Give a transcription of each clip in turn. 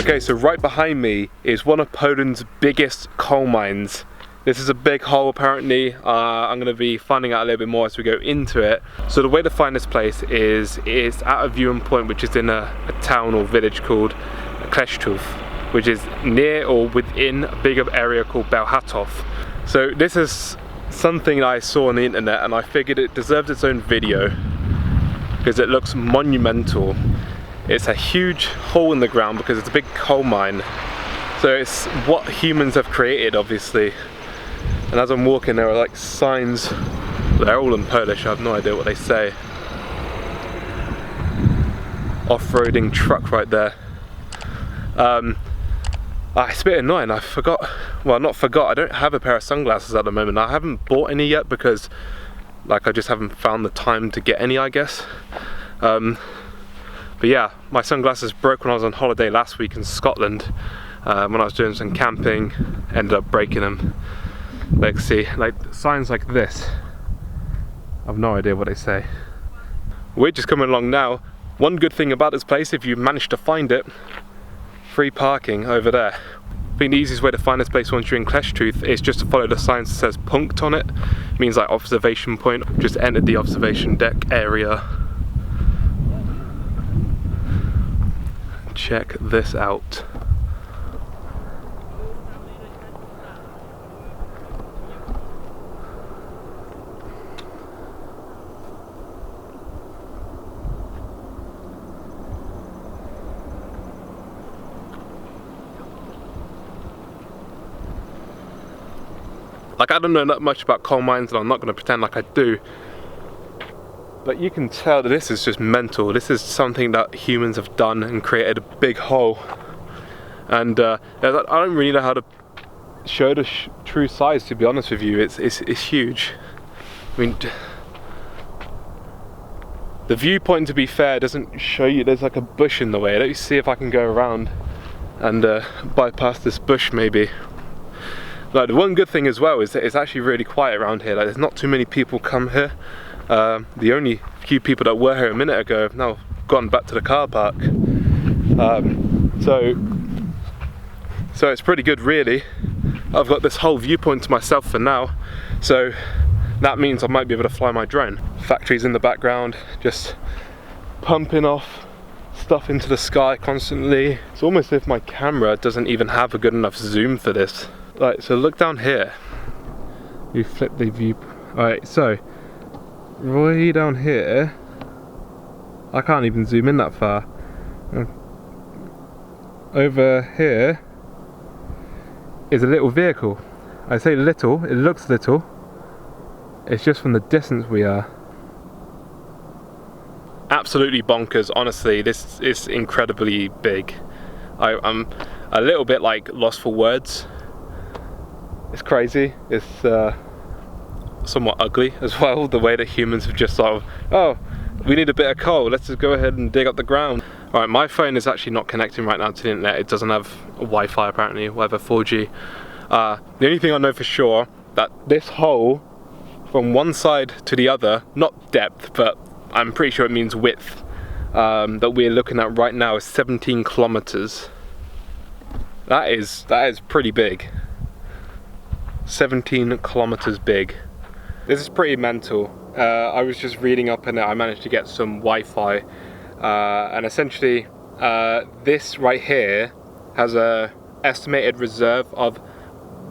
Okay, so right behind me is one of Poland's biggest coal mines. This is a big hole apparently. I'm going to be finding out a little bit more as we go into it. So the way to find this place is it's at a viewing point which is in a town or village called Kleszczów, which is near or within a bigger area called Bełchatov. So this is something I saw on the internet and I figured it deserved its own video because it looks monumental. It's a huge hole in the ground because it's a big coal mine. So it's what humans have created, obviously. And as I'm walking, there are like signs. They're all in Polish, I have no idea what they say. Off-roading truck right there. It's a bit annoying, I forgot, well not forgot, I don't have a pair of sunglasses at the moment. I haven't bought any yet because like I just haven't found the time to get any, I guess. But yeah, my sunglasses broke when I was on holiday last week in Scotland. When I was doing some camping, ended up breaking them. Like see, like signs like this, I have no idea what they say. We're just coming along now. One good thing about this place, if you manage to find it, free parking over there. I think the easiest way to find this place once you're in Kleszczów is just to follow the sign that says Punkt on it. It means like observation point. Just entered the observation deck area. Check this out. Like, I don't know that much about coal mines and I'm not going to pretend like I do, but you can tell that this is just mental. This is something that humans have done and created a big hole, and I don't really know how to show the true size, to be honest with you. It's huge. I mean, the viewpoint, to be fair, doesn't show you. There's like a bush in the way. Let me see if I can go around and bypass this bush maybe. Like, the one good thing as well is that it's actually really quiet around here. Like, there's not too many people come here. The only few people that were here a minute ago have now gone back to the car park. So it's pretty good, really. I've got this whole viewpoint to myself for now, so that means I might be able to fly my drone. Factories in the background, just pumping off stuff into the sky constantly. It's almost as if my camera doesn't even have a good enough zoom for this. Right, so look down here. You flip the view. Alright, so way down here, I can't even zoom in that far. Over here is a little vehicle. I say little, it looks little. It's just from the distance we are. Absolutely bonkers, honestly. This is incredibly big. I'm a little bit like lost for words. It's crazy. It's somewhat ugly as well, the way that humans have just sort of, oh, we need a bit of coal, let's just go ahead and dig up the ground. Alright, my phone is actually not connecting right now to the internet. It doesn't have Wi-Fi apparently, whatever, 4G. The only thing I know for sure, that this hole from one side to the other, not depth, but I'm pretty sure it means width, that we're looking at right now is 17 kilometers. That is pretty big. 17 kilometers big. This is pretty mental. I was just reading up on it. I managed to get some Wi-Fi, and essentially this right here has a estimated reserve of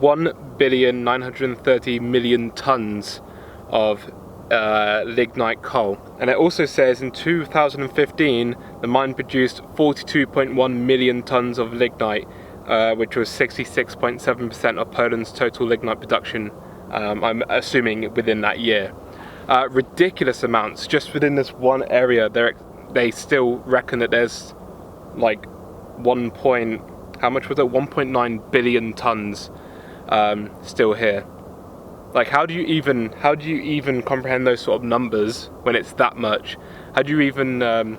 1,930,000,000 tons of lignite coal. And it also says in 2015 the mine produced 42.1 million tons of lignite, which was 66.7% of Poland's total lignite production, I'm assuming within that year. Ridiculous amounts. Just within this one area, they still reckon that there's like 1.9 billion tons still here. Like, how do you even comprehend those sort of numbers when it's that much? How do you even I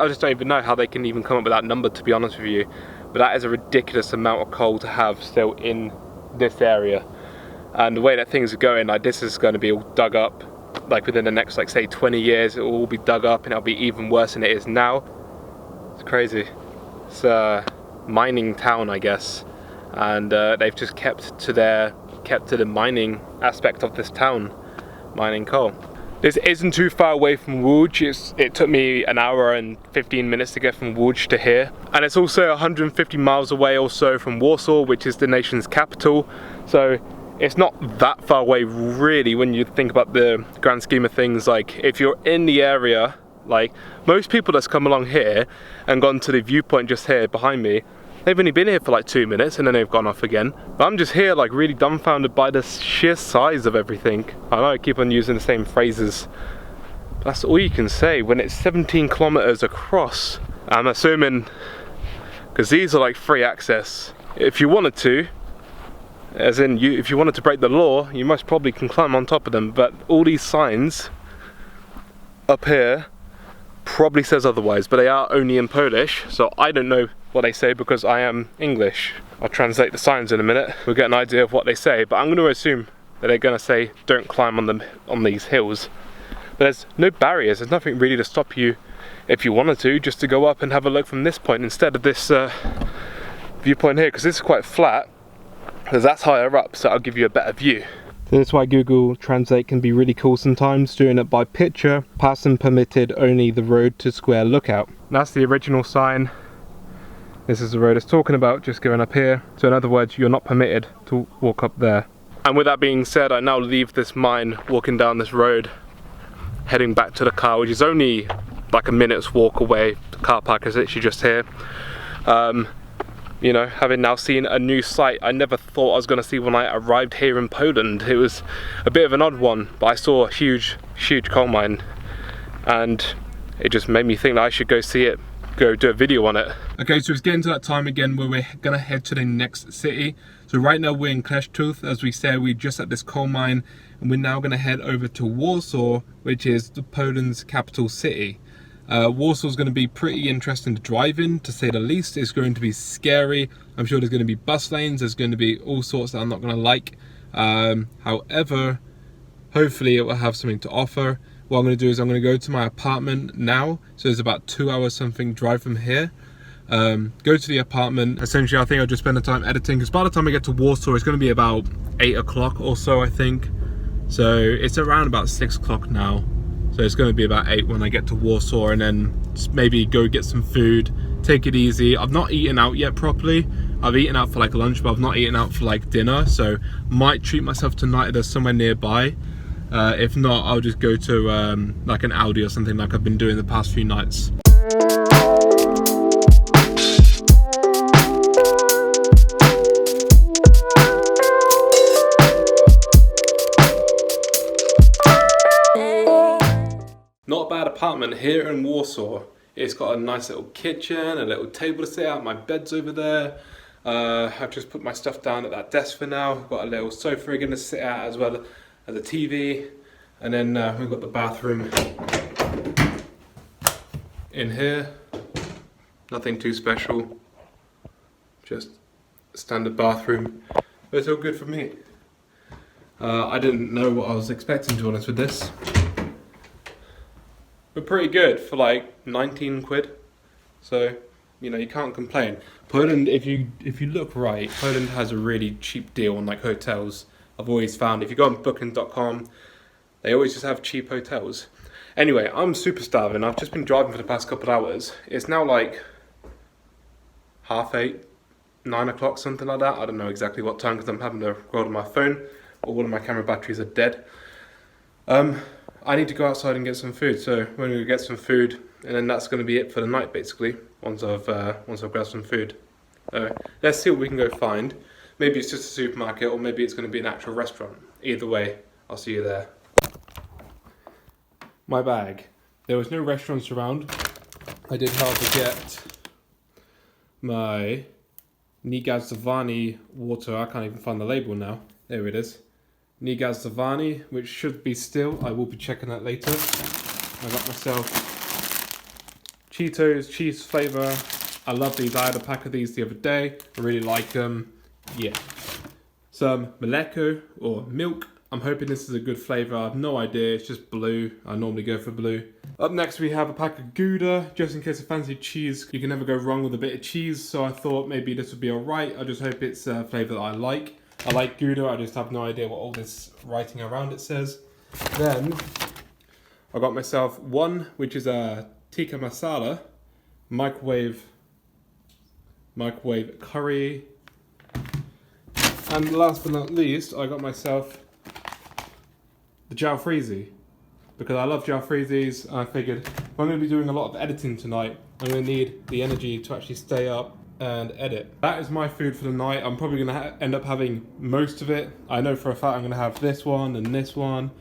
just don't even know how they can even come up with that number, to be honest with you. But that is a ridiculous amount of coal to have still in this area. And the way that things are going, like, this is going to be all dug up, like within the next, like, say 20 years, it will all be dug up and it'll be even worse than it is now. It's crazy. It's a mining town, I guess, and they've just kept to the mining aspect of this town, mining coal. This isn't too far away from Łódź. It took me an hour and 15 minutes to get from Łódź to here, and it's also 150 miles away or so from Warsaw, which is the nation's capital. So it's not that far away really when you think about the grand scheme of things. Like, if you're in the area, like most people that's come along here and gone to the viewpoint just here behind me, they've only been here for like 2 minutes and then they've gone off again. But I'm just here like really dumbfounded by the sheer size of everything. I know I keep on using the same phrases. That's all you can say when it's 17 kilometers across. I'm assuming, because these are like free access. If you wanted to, as in if you wanted to break the law, you most probably can climb on top of them. But all these signs up here probably says otherwise, but they are only in Polish, so I don't know what they say because I am English. I'll translate the signs in a minute. We'll get an idea of what they say, but I'm going to assume that they're going to say don't climb on these hills. But there's no barriers, there's nothing really to stop you if you wanted to, just to go up and have a look from this point instead of this viewpoint here, because this is quite flat, because that's higher up, so I'll give you a better view. That's why Google Translate can be really cool sometimes, doing it by picture. Passing permitted, only the road to square lookout. That's the original sign. This is the road it's talking about, just going up here. So in other words, you're not permitted to walk up there. And with that being said, I now leave this mine, walking down this road, heading back to the car, which is only like a minute's walk away. The car park is literally just here. You know, having now seen a new site I never thought I was going to see when I arrived here in Poland. It was a bit of an odd one, but I saw a huge coal mine, and it just made me think that I should go see it, go do a video on it. Okay, so it's getting to that time again where we're going to head to the next city. So right now we're in Kleszczów. As we said, we're just at this coal mine, and we're now going to head over to Warsaw, which is Poland's capital city. Warsaw is going to be pretty interesting to drive in, to say the least. It's going to be scary. I'm sure there's going to be bus lanes, there's going to be all sorts that I'm not going to like. However, hopefully it will have something to offer. What I'm going to do is I'm going to go to my apartment now. So it's about 2 hours something drive from here. Go to the apartment. Essentially, I think I'll just spend the time editing, because by the time I get to Warsaw, it's going to be about 8 o'clock or so, I think. So it's around about 6 o'clock now. So it's going to be about 8 when I get to Warsaw, and then maybe go get some food, take it easy. I've not eaten out yet properly. I've eaten out for like lunch, but I've not eaten out for like dinner. So might treat myself tonight if there's somewhere nearby. If not, I'll just go to like an Audi or something like I've been doing the past few nights. Not a bad apartment here in Warsaw. It's got a nice little kitchen, a little table to sit at, my bed's over there. I've just put my stuff down at that desk for now. I've got a little sofa again to sit at, as well as a TV. And then we've got the bathroom in here. Nothing too special, just a standard bathroom. But it's all good for me. I didn't know what I was expecting, to be honest with this. But pretty good for like 19 quid. So, you know, you can't complain. Poland, if you look right, Poland has a really cheap deal on like hotels. I've always found if you go on booking.com, they always just have cheap hotels. Anyway, I'm super starving. I've just been driving for the past couple of hours. It's now like 8:30, 9 o'clock, something like that. I don't know exactly what time because I'm having to record on my phone. All of my camera batteries are dead. I need to go outside and get some food, so we're going to get some food, and then that's going to be it for the night, basically. Once I've grabbed some food, let's see what we can go find. Maybe it's just a supermarket, or maybe it's going to be an actual restaurant. Either way, I'll see you there. My bag. There was no restaurants around. I did, however, get my Niegazowane water. I can't even find the label now. There it is. Niegazowane, which should be still. I will be checking that later. I got myself Cheetos, cheese flavour. I love these. I had a pack of these the other day. I really like them. Yeah. Some mleko, or milk, I'm hoping this is a good flavour. I have no idea, it's just blue. I normally go for blue. Up next we have a pack of Gouda, just in case I fancy cheese. You can never go wrong with a bit of cheese, so I thought maybe this would be alright. I just hope it's a flavour that I like. I like Gouda, I just have no idea what all this writing around it says. Then I got myself one, which is a tikka masala, microwave curry. And last but not least, I got myself the jalfrezi, because I love jalfrezis. I figured if I'm going to be doing a lot of editing tonight, I'm going to need the energy to actually stay up and edit. That is my food for the night. I'm probably going to end up having most of it. I know for a fact I'm going to have this one and this one,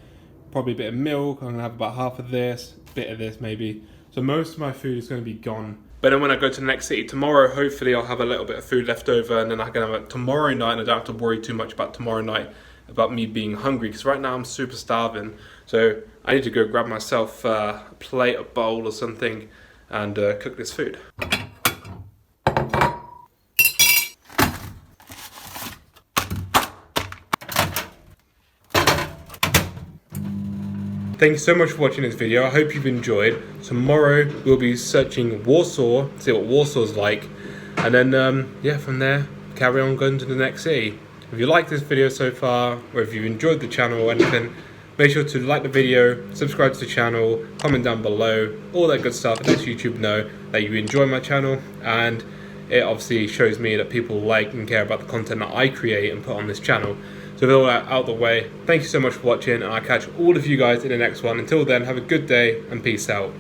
probably a bit of milk. I'm going to have about half of this, a bit of this maybe. So most of my food is going to be gone. But then when I go to the next city tomorrow, hopefully I'll have a little bit of food left over, and then I can have it tomorrow night, and I don't have to worry too much about tomorrow night about me being hungry, because right now I'm super starving. So I need to go grab myself a plate, a bowl or something, and cook this food. Thank you so much for watching this video. I hope you've enjoyed. Tomorrow we'll be searching Warsaw, see what Warsaw's like, and then yeah, from there carry on going to the next city. If you like this video so far, or if you've enjoyed the channel or anything, make sure to like the video, subscribe to the channel, comment down below, all that good stuff. It lets YouTube know that you enjoy my channel, and it obviously shows me that people like and care about the content that I create and put on this channel. So with all that out of the way, thank you so much for watching, and I'll catch all of you guys in the next one. Until then, have a good day and peace out.